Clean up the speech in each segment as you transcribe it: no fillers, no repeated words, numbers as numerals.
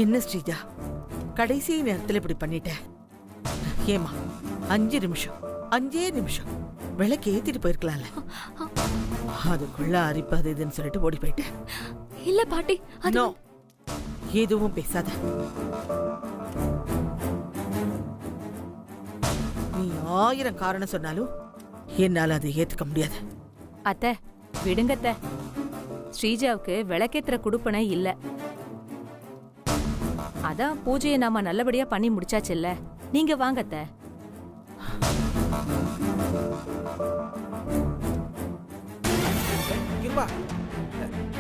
என்ன ஸ்ரீஜா, கடைசி நேரத்துல இப்படி பண்ணிட்ட? ஏமா 5 நிமிஷம் 5 நிமிஷம் விளக்கு ஏத்திட்டு போயிருக்கலாம்ல. அதுக்குள்ள அரிப்பு அது இதுன்னு சொல்லிட்டு ஓடி போயிட்டேன். இல்ல பாட்டி, நோ, எதுவும் பேசாத. நீ 1000 காரணம் சொன்னாலும் என்னால அதை ஏத்துக்க முடியாது. அத்தை விடுங்க அத்தை. ஸ்ரீஜாவுக்கு விளக்கேத்துற குடுப்பனை இல்ல. அதான் பூஜையை நாம நல்லபடியா பண்ணி முடிச்சாச்சுல்ல. நீங்க வாங்க அத்தை. இருப்பா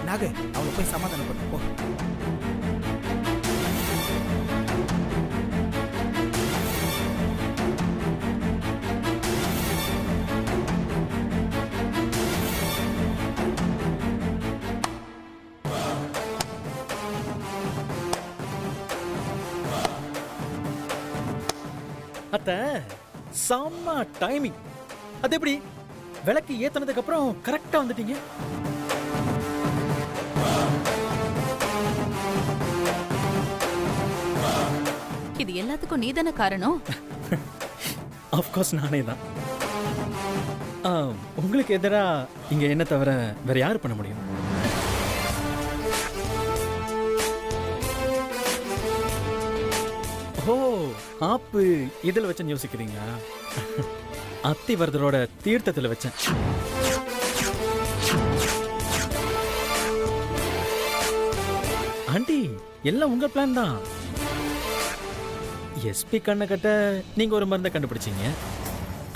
நாகு, அவளை போய் சமாதானப்பட்டு போ. அத்த செம்ம டைமிங். அது எப்படி விளக்கு ஏத்துனதுக்கு அப்புறம் கரெக்டா வந்துட்டீங்க? இது எல்லாத்துக்கும் நீதான காரணம். ஆஃப்கோர்ஸ் நானே தான். உங்களுக்கு எதிரா இங்க என்ன தவிர வேற யாரு பண்ண முடியும்? ஓ, ஆப்பு இதுல வச்சு யோசிக்கிறீங்களா? அத்திவரதரோட தீர்த்தத்துல வச்சேன். ஆண்டி, எல்லாம் உங்க பிளான் தான். எஸ்பி கண்ணை கட்ட நீங்க ஒரு மருந்தை கண்டுபிடிச்சீங்க.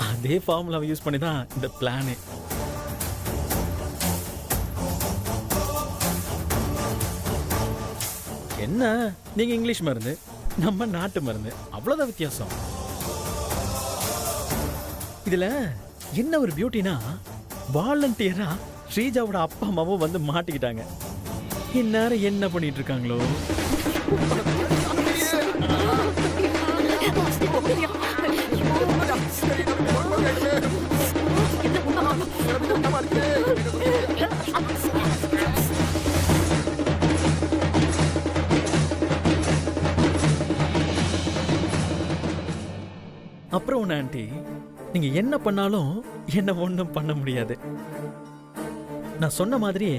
அதே ஃபார்முலாவை யூஸ் பண்ணி தான் இந்த பிளானே. என்ன நீங்க இங்கிலீஷ் மருந்து, நம்ம நாட்டு மருந்து, அவ்வளவுதான் வித்தியாசம். இதுல என்ன ஒரு பியூட்டினா, வாலண்டியரா ஸ்ரீஜாவோட அப்பா அம்மாவும் வந்து மாட்டிக்கிட்டாங்க. இந்நேரம் என்ன பண்ணிட்டு இருக்காங்களோ? அப்புறம் ஒண்ணு ஆண்டி, நீங்க என்ன பண்ணாலும் என்ன ஒண்ணும் பண்ண முடியாது. நான் சொன்ன மாதிரியே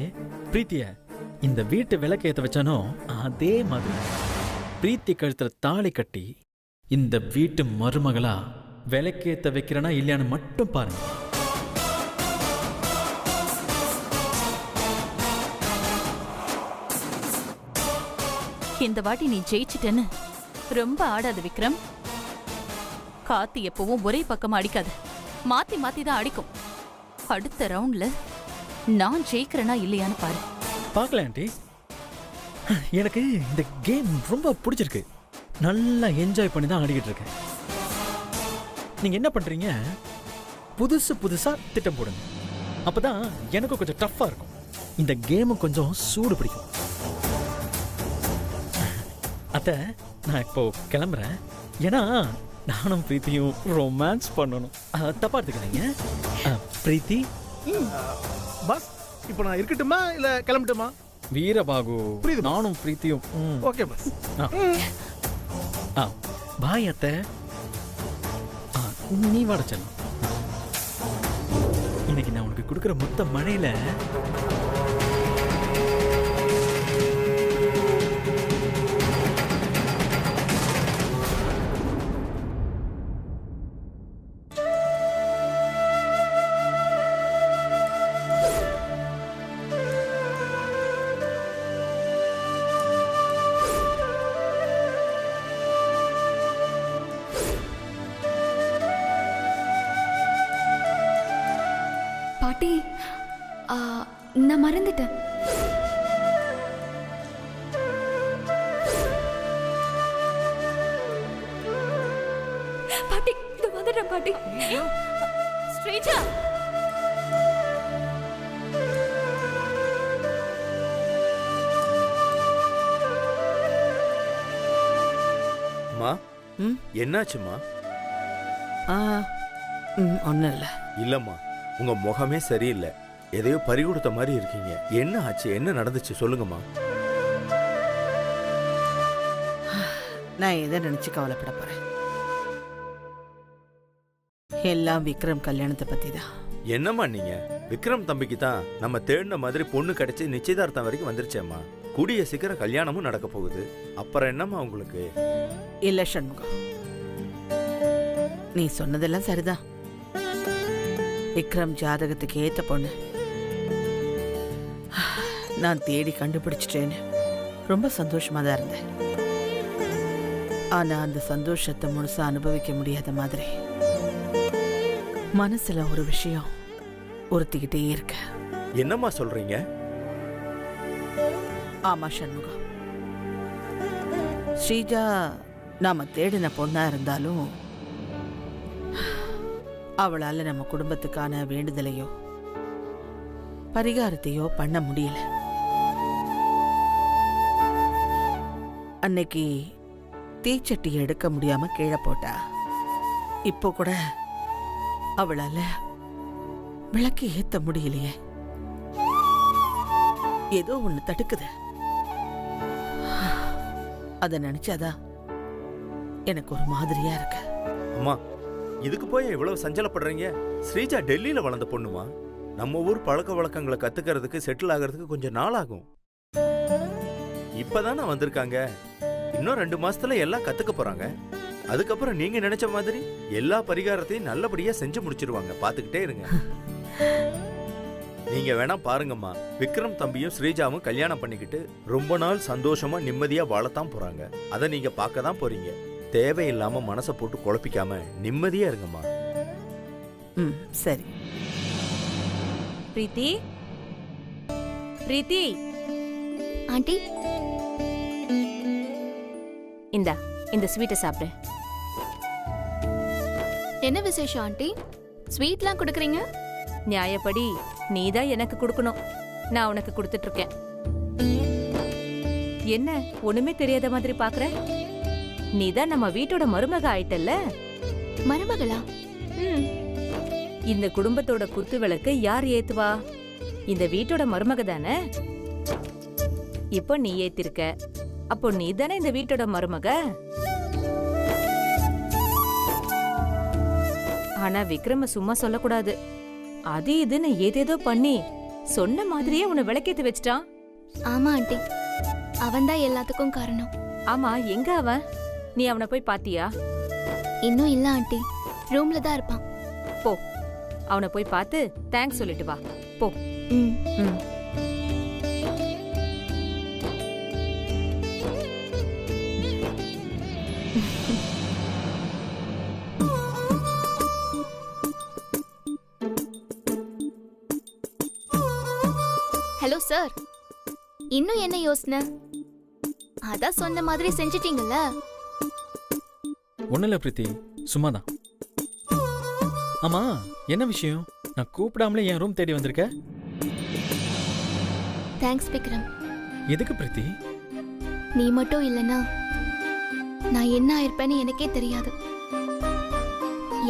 பிரீத்திய இந்த வீட்டு விளக்கு ஏத்த வச்சானோ அதே மாதிரி பிரீத்தி கழுத்துல தாலி கட்டி இந்த வீட்டு மருமகளா விளக்கேத்த வைக்கிறனா இல்லையான்னு மட்டும் பாருங்க. இந்த வாட்டி நீ ஜெயிச்சிட்டேன்னு ரொம்ப ஆடாத விக்ரம். காத்து எப்பவும் ஒரே பக்கமா அடிக்காது, மாத்தி மாத்தி தான் அடிக்கும். அடுத்த ரவுண்ட்ல நான் ஜெயிக்கிறேனா இல்லையான்னு பாரு. பார்க்கல ஆண்டி, எனக்கு இந்த கேம் ரொம்ப பிடிச்சிருக்கு. நல்லா என்ஜாய் பண்ணி தான் ஆடிக்கிட்டு இருக்கேன். நீங்க என்ன பண்றீங்க, புதுசு புதுசா திட்டம் போடுங்க. அப்பதான் எனக்கு கொஞ்சம் டஃப்பா இருக்கும். இந்த கேம் கொஞ்சம் சூடு பிடிக்கும். அத்த, நான் இப்போ கிளம்புறேன். ஏன்னா நானும் பிரீத்தியும் ரொமான்ஸ் பண்ணணும். தப்பா எடுத்துக்கிறீங்க பிரீத்தி? பஸ் இப்போ நான் இருக்கட்டுமா இல்ல கிளம்பட்டுமா? வீரபாகு, புரியுது. நானும் பிரீத்தியும். Okay bus. பாய் அத்தை. நீ வாட செல்லம். இன்னைக்கு நான் உனக்கு கொடுக்குற மொத்த மழையில பாட்டி, நான் மறந்துட்டேன். பாட்டி, இது வந்துடுறேன் பாட்டி. ஸ்ரீஜா, அம்மா, என்னாச்சுமா? ஒன்னும் இல்ல. இல்லம்மா, உங்க முகமே சரியில்லை. எதையோ பறி கொடுத்த மாதிரி இருக்கீங்க. என்ன ஆச்சு, என்ன நடந்துச்சு சொல்லுங்கம்மா. நான் எதை நினைச்சு கவலைப்பட போறேன்? எல்லாம் விக்ரம் கல்யாணத்தை பத்தி தான். என்னம்மா நீங்க? விக்ரம் தம்பிக்கு தான் நம்ம தேடின மாதிரி பொண்ணு கிடைச்சி நிச்சயதார்த்தம் வரைக்கும் வந்துருச்சேம்மா. கூடிய சீக்கிரம் கல்யாணமும் நடக்க போகுது. அப்புறம் என்னம்மா உங்களுக்கு? இல்ல சண்முகம், நீ சொன்னதெல்லாம் சரிதான். விக்ரம் ஜாதகத்துக்கு ஏத்த பொண்ணு நான் தேடி கண்டுபிடிச்சிட்டேன்னு ரொம்ப சந்தோஷமா தான் இருந்தேன். ஆனா அந்த சந்தோஷத்தை முழுசா அனுபவிக்க முடியாத மாதிரி மனசுல ஒரு விஷயம் உறுத்திக்கிட்டே இருக்க. என்னம்மா சொல்றீங்க? ஆமா சண்முகம், ஸ்ரீஜா நாம தேடின பொண்ணா இருந்தாலும் அவளால நம்ம குடும்பத்துக்கான வேண்டுதலையோ பரிகாரத்தையோ பண்ண முடியல. அன்னைக்கு தீச்சட்டி எடுக்க முடியாம கீழே போட்டா. இப்போ கூட அவளால விளக்கு ஏத்த முடியலையே. ஏதோ ஒண்ணு தடுக்குது. அத நினைச்சாதான் எனக்கு ஒரு மாதிரியா இருக்கு. அம்மா, இதுக்கு போய் இவ்வளவு சஞ்சலப்படுறீங்க? ஸ்ரீஜா டெல்லியில வளர்ந்த பொண்ணுமா. நம்ம ஊர் பழக்க வழக்கங்களை கத்துக்கிறதுக்கு செட்டில் ஆகிறதுக்கு கொஞ்சம் நாள் ஆகும். இப்பதானே வந்திருக்காங்க. இன்னும் 2 மாசத்துல எல்லாம் கத்துக்க போறாங்க. அதுக்கப்புறம் நீங்க நினைச்ச மாதிரி எல்லா பரிகாரத்தையும் நல்லபடியா செஞ்சு முடிச்சிருவாங்க. பாத்துக்கிட்டே இருங்க. நீங்க வேணா பாருங்கம்மா, விக்ரம் தம்பியும் ஸ்ரீஜாவும் கல்யாணம் பண்ணிக்கிட்டு ரொம்ப நாள் சந்தோஷமா நிம்மதியா வாழத்தான் போறாங்க. அதை நீங்க பார்க்க தான் போறீங்க. தேவையில்லாம மனசை போட்டு குழப்பிக்காம நிம்மதியா இருங்கம்மா. சரி. பிரீத்தி, பிரீத்தி. ஆண்டி, இந்த ஸ்வீட்டை சாப்பிடு. என்ன விசேஷம் ஆண்டி? ஸ்வீட்லாம் கொடுக்குறீங்க? நியாயப்படி நீதான் எனக்கு கொடுக்கணும். நான் உனக்கு கொடுத்துட்டு இருக்கேன். என்ன ஒண்ணுமே தெரியாத மாதிரி பாக்குற? நீதான் நம்ம வீட்டோட மருமக ஆயிட்டல்ல. மருமகளா? இந்த குடும்பத்தோட குத்து விளக்கு யார் ஏத்துவா? இந்த வீட்டோட மருமக தானே. இப்போ நீ ஏத்திருக்க, அப்போ நீ தானே இந்த வீட்டோட மருமக. ஆனா விக்ரம சும்மா சொல்லக்கூடாது. அது இதுன்னு ஏதேதோ பண்ணி சொன்ன மாதிரியே உன்னை விளக்கேத்து வச்சிட்டான். ஆமா ஆண்டி, அவன்தான் எல்லாத்துக்கும் காரணம். ஆமா, எங்க அவன்? நீ அவனை போய் பாத்தியா? இன்னும் இல்ல ஆண்டி, ரூம்ல தான் இருப்பான். போ, அவனை போய் பார்த்து தேங்க்ஸ் சொல்லிட்டு வா. போ. ஹலோ சார், இன்னும் என்ன யோசனை? அதான் சொன்ன மாதிரி செஞ்சிட்டீங்கல்ல. ஒன்றும் இல்லை பிரீத்தி, சும்மாதான். ஆமா, என்ன விஷயம்? நான் கூப்பிடாமலே என் ரூம் தேடி வந்திருக்க. தேங்க்ஸ் விக்ரம். எதுக்கு பிரீத்தி? நீ மட்டும் இல்லைன்னா நான் என்ன ஆயிருப்பேன்னு எனக்கே தெரியாது.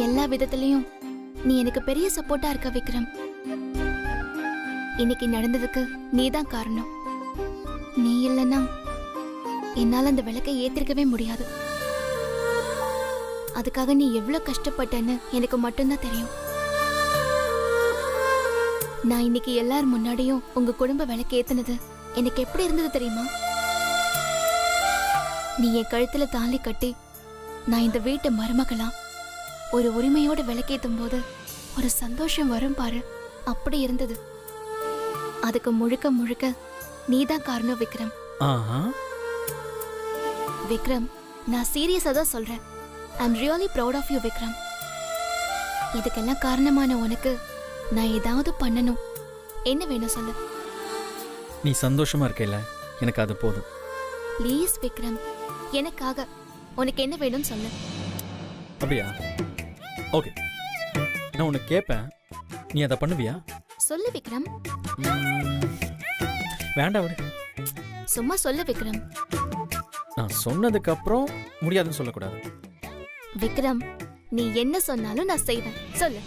எல்லா விதத்திலையும் நீ எனக்கு பெரிய சப்போர்ட்டா இருக்க விக்ரம். இன்னைக்கு நடந்ததுக்கு நீதான் காரணம். நீ இல்லைன்னா என்னால அந்த விளக்கை ஏத்திருக்கவே முடியாது. அதுக்காக நீ எவ்வளவு கஷ்டப்பட்டன்னு எனக்கு மட்டும்தான் தெரியும். நான் இன்னைக்கு எல்லார் முன்னாடியும் உங்க குடும்ப விளக்கு ஏத்துனது எனக்கு எப்படி இருந்தது தெரியுமா? நீ என் கழுத்துல தாலி கட்டி நான் இந்த வீட்டு மருமகளா ஒரு உரிமையோட விளக்கேத்தும் போது ஒரு சந்தோஷம் வரும் பாரு, அப்படி இருந்தது. அதுக்கு முழுக்க முழுக்க நீதான் காரணம் விக்ரம். விக்ரம், நான் சீரியஸா தான் சொல்றேன். I'm really proud of you Vikram. இதுக்கெல்லாம் காரணமான உனக்கு நான் ஏதாவது பண்ணணும். என்ன வேணும் சொல்லு. நீ சந்தோஷமா இருக்கல, எனக்கு அது போதும். ப்ளீஸ் விக்ரம், எனக்காக உனக்கு என்ன வேணும்னு சொல்லு. அப்படியா? ஓகே, நான் உனக்கு கேட்பேன், நீ அதை பண்ணுவியா? சொல்லு விக்ரம். வேண்டாம் விடு. சும்மா சொல்லு விக்ரம். நான் சொன்னதுக்கு அப்புறம் முடியாதுன்னு சொல்லக்கூடாது. விக்ரம், நீ என்ன சொன்னாலும் நான் செய்வேன். சொல்லு.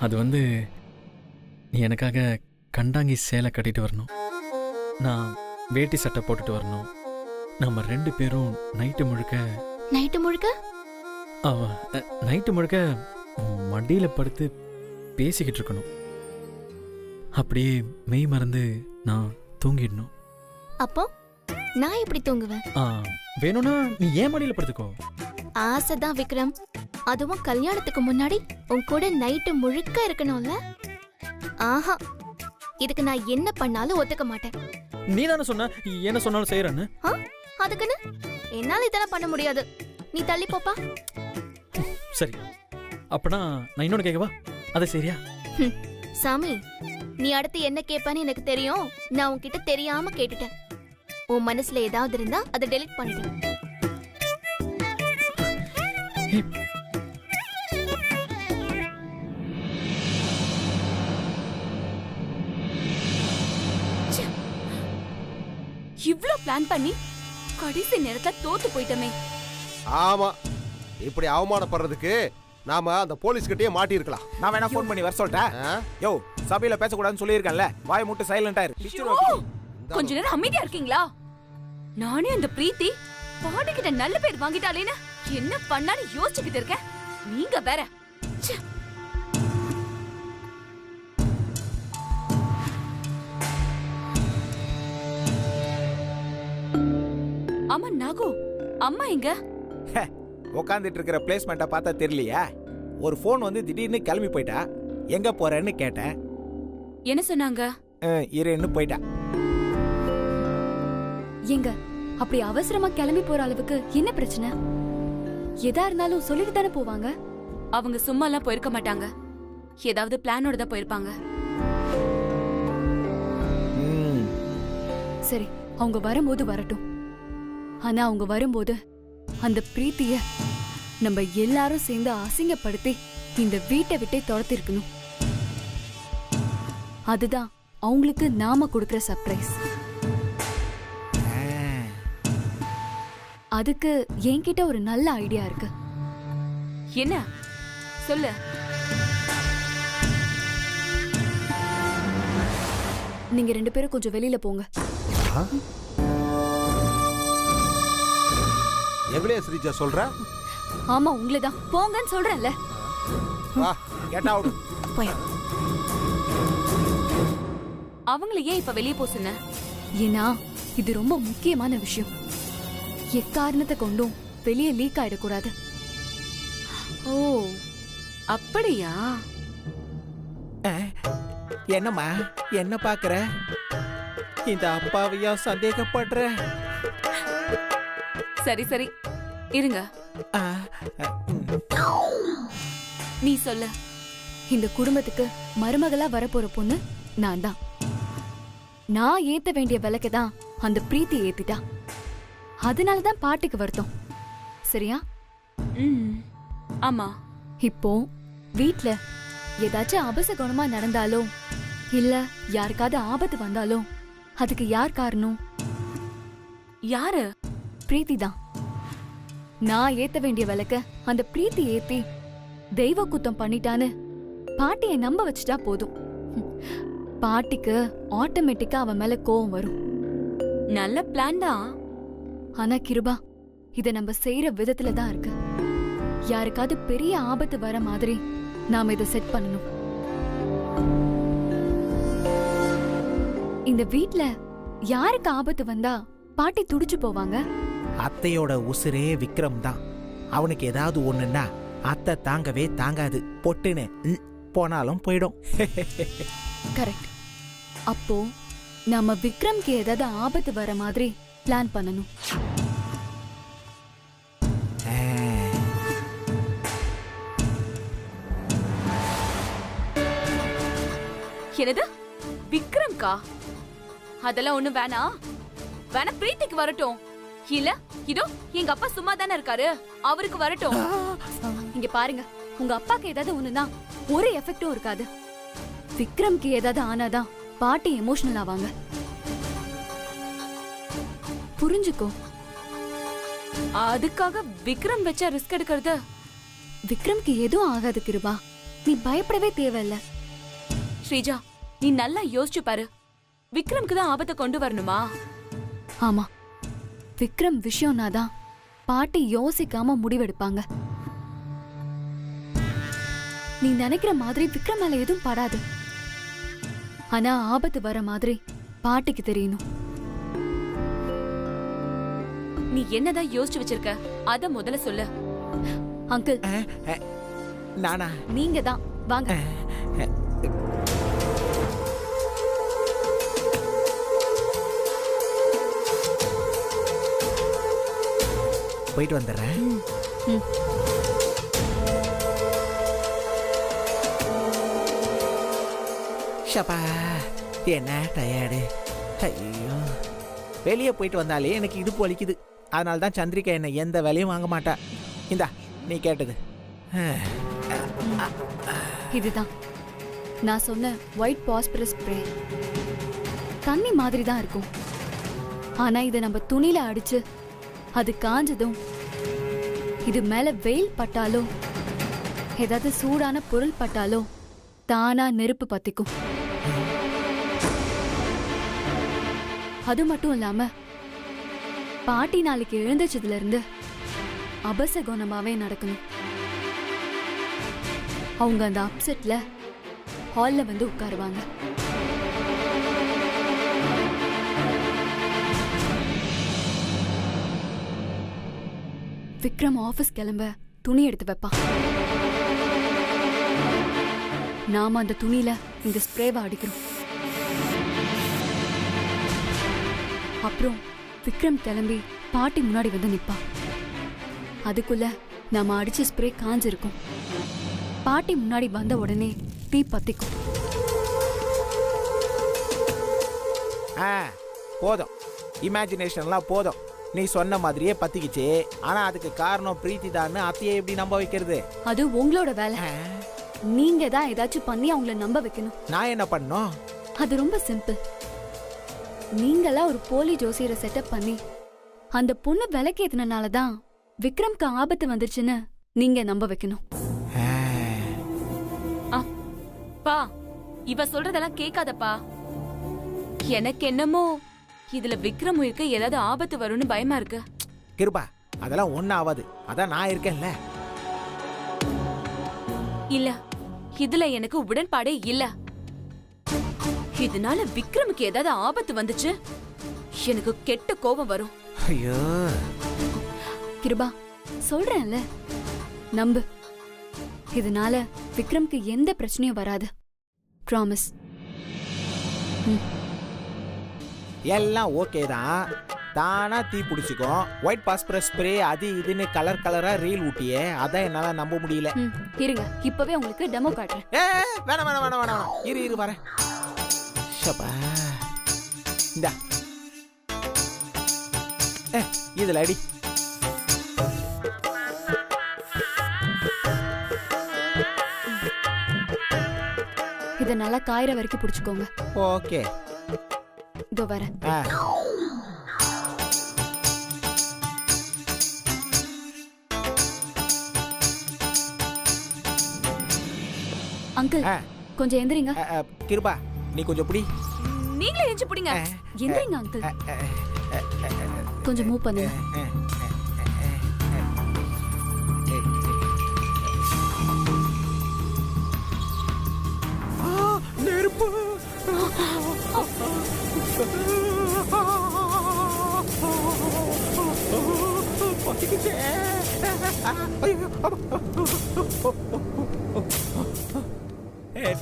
அது வந்து நீ எனக்காக கண்டாங்கி சேலை கட்டிட்டு வரணும். நான் வேட்டி சட்டை போட்டுட்டு வரணும். நம்ம 2 பேரும் நைட்டு முழுக்க நைட்டு முழுக்க நைட்டு முழுக்க மடியில படுத்து பேசிக்கிட்டு இருக்கணும். அப்படியே மெய் மறந்து நான் தூங்கிடணும். அப்போ நான் எப்படி தூங்குவேன்? வேணும்னா நீ ஏன் மடியில படுத்துக்கோ. ஆசைதான் விக்ரம், அதுவும் கல்யாணத்துக்கு முன்னாடி உன் கூட நைட்டு முழுக்க இருக்கணும்ல. ஆஹா, இதுக்கு நான் என்ன பண்ணாலும் ஒத்துக்க மாட்டேன். நீ தானே சொன்ன என்ன சொன்னாலும் செய்யறேன்னு. அதுக்குன்னு என்னால இதெல்லாம் பண்ண முடியாது. நீ தள்ளி போப்பா. சரி, அப்பனா நான் இன்னொன்னு கேட்கவா? அது சரியா? சாமி, நீ அடுத்து என்ன கேட்பான்னு எனக்கு தெரியும். நான் உன்கிட்ட தெரியாம கேட்டுட்டேன். உன் மனசுல ஏதாவது இருந்தா அதை டெலீட் பண்ணிடு. இவ்ளோ பிளான் பண்ணி கடைசி நேரத்துல தோத்து போயிட்டமே. ஆமா, இப்படி அவமானப்படுறதுக்கு நாம அந்த போலீஸ் கிட்டயே மாட்டி இருக்கலாம். நான் வேணா ஃபோன் பண்ணி வர சொல்லிட்டேன். யோ, சபையில பேசக்கூடாதுன்னு சொல்லியிருக்கேன்ல, வாயை மூட்டு சைலண்டா இரு. கொஞ்ச நேரம் அமைதியா இருக்கீங்களா? நானே அந்த பிரீத்தி பாட்டி கிட்ட நல்ல பேர் வாங்கிட்டாலேன்னு என்ன பண்ணான்னு யோசிச்சுக்கிட்டு இருக்கேன். நீங்க வேற. ஆமா நாகு, அம்மா எங்க? உட்காந்துட்டு இருக்கிற பிளேஸ்மெண்ட்டை பார்த்தா தெரியலையா? ஒரு ஃபோன் வந்து திடீர்னு கிளம்பி போயிட்டா. எங்க போறேன்னு கேட்டேன். என்ன சொன்னாங்க? இருன்னு போயிட்டா. எங்க அப்படி அவசரமா கிளம்பி போற அளவுக்கு என்ன பிரச்சனை? எதா இருந்தாலும் சொல்லிட்டு தானே போவாங்க. அவங்க சும்மா எல்லாம் போயிருக்க மாட்டாங்க. ஏதாவது பிளானோட தான் போயிருப்பாங்க. சரி, அவங்க வரும்போது வரட்டும். ஆனா அவங்க வரும்போது அந்த பிரீத்திய நம்ம எல்லாரும் சேர்ந்து அசிங்கப்படுத்தி இந்த வீட்டை விட்டே துரத்திருக்கணும். அதுதான் அவங்களுக்கு நாம கொடுக்கிற சர்ப்ரைஸ். அதுக்கு என்கிட்ட ஒரு நல்ல ஐடியா இருக்கு. என்ன சொல்லு. நீங்க 2 பேரும் கொஞ்சம் வெளியில போங்க. எங்களையா ஸ்ரீஜா சொல்ற? ஆமா, உங்களதான் போங்கன்னு சொல்றேன்ல. வா, கெட் அவுட். போய். அவங்கள ஏன் இப்ப வெளியே போ சொன்ன? ஏன்னா இது ரொம்ப முக்கியமான விஷயம். எக்காரணத்தை கொண்டும் வெளியே லீக் ஆயிடக்கூடாது. ஓ, அப்படியா? என்னம்மா என்ன பாக்குற? இந்த அப்பாவையா சந்தேகப்படுற? சரி சரி இருங்க. நீ சொல்ல. இந்த குடும்பத்துக்கு மருமகளா வரப்போற பொண்ணு நான் தான். நான் ஏத்த வேண்டிய விலைக்கு தான் அந்த பிரீத்தி ஏத்திட்டா. அதனாலதான் பாட்டுக்கு வருத்தம். சரியா? ஆமா. இப்போ வீட்ல ஏதாச்சும் அபசகுணமா நடந்தாலோ இல்ல யாருக்காவது ஆபத்து வந்தாலோ அதுக்கு யார் காரணம்? யாரு? பிரீத்தி தான். நான் ஏத்த வேண்டிய விலைக்க அந்த பிரீத்தி ஏத்தி தெய்வ குத்தம் பண்ணிட்டான்னு பாட்டியை நம்ப வச்சுட்டா போதும். பாட்டிக்கு ஆட்டோமேட்டிக்கா அவன் மேல கோவம் வரும். நல்ல பிளான் தான். ஆனா கிருபா, இத நம்ம செய்யற விதத்துல தான் இருக்கு. யாருக்காவது பெரிய ஆபத்து வர மாதிரி நாம இத செட் பண்ணணும். இந்த வீட்ல யாருக்கு ஆபத்து வந்தா பாட்டி துடிச்சு போவாங்க? அத்தையோட உசுரே விக்ரம் தான். அவனுக்கு ஏதாவது ஒண்ணுன்னா அத்தை தாங்கவே தாங்காது. பொட்டுன்னு போனாலும் போயிடும். கரெக்ட். அப்போ நாம விக்ரம்க்கு ஏதாவது ஆபத்து வர மாதிரி பிளான் பண்ணணும். என்னது? விக்ரம்கா? அதெல்லாம் ஒண்ணு வேணாம். வேணா பிரீத்திக்கு வரட்டும். இல்ல இதோ எங்க அப்பா சும்மா தானே இருக்காரு, அவருக்கு வரட்டும். இங்க பாருங்க, உங்க அப்பாக்கு ஏதாவது ஒண்ணுனா ஒரு எஃபெக்டும் இருக்காது. விக்ரம்க்கு ஏதாவது ஆனாதான் பாட்டி எமோஷனல் ஆவாங்க. புரிஞ்சுக்கோ. அதுக்காக விக்ரம் வச்சா ரிஸ்க் எடுக்கிறது? விக்ரம்க்கு எதுவும் ஆகாது கிருபா, நீ பயப்படவே தேவையில்ல. ஸ்ரீஜா, நீ நல்லா யோசிச்சு பாரு. விக்ரம்க்கு தான் ஆபத்தை கொண்டு வரணுமா? ஆமா, விக்ரம் விஷயம்னா தான் பாட்டி யோசிக்காம முடிவெடுப்பாங்க. நீ நினைக்கிற மாதிரி விக்ரம் மேல எதுவும் படாது. ஆனா ஆபத்து வர மாதிரி பாட்டிக்கு தெரியணும். நீ என்னதான் யோசிச்சு வச்சிருக்க அத முதல்ல சொல்லு. அங்கிள், நானா? நீங்க தான். வாங்க. போயிட்டு வந்துடுறேன். ஷப்பா, என்ன டயர்டு. ஐயோ, வெளியே போயிட்டு வந்தாலே எனக்கு இடுப்பு வலிக்குது. அதனால தான் சந்திரிகா என்னை எந்த வேலையும் வாங்க மாட்டா. இந்தா நீ கேட்டது. இதுதான் நான் சொன்ன ஒயிட் பாஸ்பரஸ் ஸ்ப்ரே. தண்ணி மாதிரி தான் இருக்கும். ஆனா இதை நம்ம துணியில அடிச்சு அது காஞ்சதும் இது மேல வெயில் பட்டாலோ ஏதாவது சூடான பொருள் பட்டாலோ தானா நெருப்பு பத்திக்கும். அது மட்டும் இல்லாம பாட்டி நாளைக்கு எழுந்ததுல இருந்து அபசகுணமாவே நடக்கணும். அவங்க அந்த அப்செட்ல ஹால்ல வந்து உட்காருவாங்க. விக்ரம் ஆபீஸ் கிளம்ப துணி எடுத்து வைப்பான். நாம அந்த துணியில இந்த ஸ்ப்ரேவை அடிக்கிறோம். அப்புறம் விக்ரம் கிளம்பி பாட்டி முன்னாடி வந்து நிப்பான். அதுக்குள்ள நாம அடிச்ச ஸ்ப்ரே காஞ்சிருக்கும். பாட்டி முன்னாடி வந்த உடனே தீ பத்திக்கும். போதும், இமேஜினேஷன்லாம் போதும். நீ சொன்ன மாதிரியே பத்திக்கிச்சு. ஆனா அதுக்கு காரணம் பிரீத்தி தான். அத்தையை எப்படி நம்ப வைக்கிறது? அது உங்களோட வேலை. நீங்க தான் ஏதாச்சும் பண்ணி அவங்கள நம்ப வைக்கணும். நான் என்ன பண்ணோம்? அது ரொம்ப சிம்பிள். நீங்களா ஒரு போலி ஜோசியரை செட்டப் பண்ணி அந்த பொண்ணு விலைக்கேத்தினால தான் விக்ரம்க்கு ஆபத்து வந்துருச்சுன்னு நீங்க நம்ப வைக்கணும். பா, இவ சொல்றதெல்லாம் கேட்காதப்பா. எனக்கு என்னமோ இதுல விக்ரம் உயிருக்கு ஏதாவது ஆபத்து வரும்னு பயமா இருக்கு. கிருபா, அதெல்லாம் ஒண்ணு ஆகாது. அதான் நான் இருக்கேன்ல. இல்ல, இதுல எனக்கு உடன்பாடே இல்ல. இதனால விக்ரமுக்கு ஏதாவது ஆபத்து வந்துச்சு எனக்கு கெட்ட கோபம் வரும். ஐயோ கிருபா, சொல்றேன்ல, நம்பு. இதனால விக்ரம்க்கு எந்த பிரச்சனையும் வராது. ப்ராமிஸ். எல்லாம் ஓகே தான். தானா தீ பிடிச்சிக்கும். ஒயிட் பாஸ்பரஸ் ஸ்ப்ரே அது இதுன்னு கலர் கலரா ரீல் ஊட்டியே, அதான் என்னால நம்ப முடியல. இருங்க, இப்பவே உங்களுக்கு டெமோ காட்டுறேன். வேணாம் வேணாம் வேணாம் வேணாம், இரு வரேன். ஷப்பா, இந்தா இதுல அடி. இத நல்லா காயிற வரைக்கும் பிடிச்சுக்கோங்க. ஓகே, இதோ வரேன். அங்கிள், கொஞ்சம் எந்திரிங்க. கிருபா, நீ கொஞ்சம் புடி. நீங்களே எஞ்சி புடிங்க. எந்திரிங்க அங்கிள். கொஞ்சம் மூவ் பண்ணுங்க. நெருப்பு.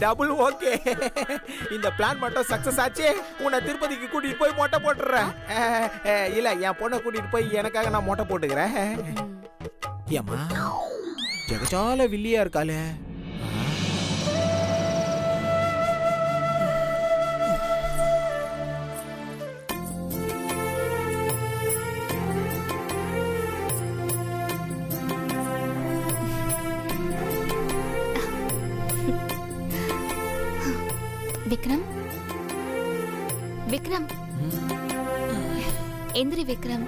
Double okay. இந்த பிளான் மட்டும் சக்சஸ் ஆச்சு. உன்னை திருப்பதிக்கு கூட்டிட்டு போய் மொட்டை போட்டுறேன். இல்ல, என் பொண்ணை கூட்டிட்டு போய் எனக்காக நான் மொட்டை போட்டுக்கிறேன். ஏமா ஜெகஜால வில்லியா இருக்காளே. விக்ரம், விக்ரம், எந்திரி விக்ரம்.